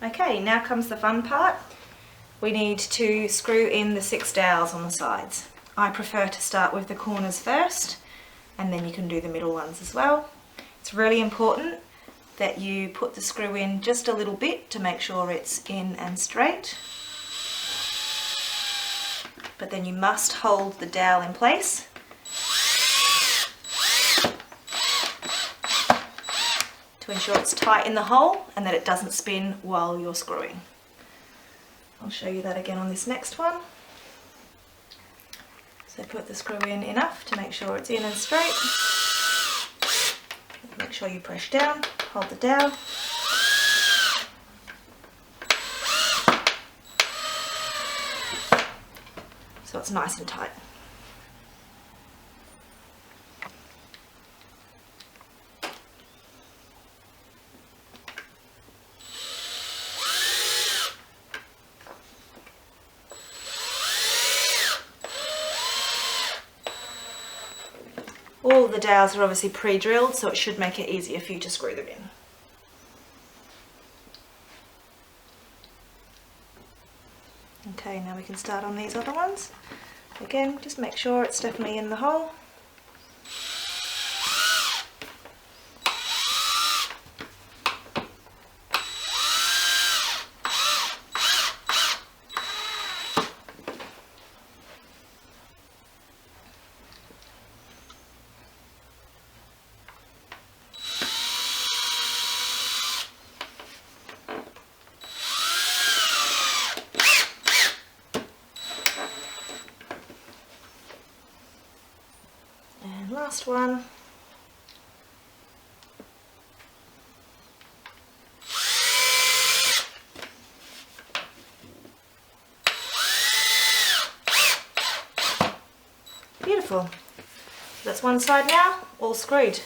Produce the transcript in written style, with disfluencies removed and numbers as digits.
Okay, now comes the fun part. We need to screw in the 6 dowels on the sides. I prefer to start with the corners first, and then you can do the middle ones as well. It's really important that you put the screw in just a little bit to make sure it's in and straight. But then you must hold the dowel in place. To ensure it's tight in the hole and that it doesn't spin while you're screwing. I'll show you that again on this next one. So put the screw in enough to make sure it's in and straight. Make sure you press down, hold the dowel. So it's nice and tight. All the dowels are obviously pre-drilled, so it should make it easier for you to screw them in. Okay, now we can start on these other ones. Again, just make sure it's definitely in the hole. Last one. Beautiful. That's one side now, all screwed.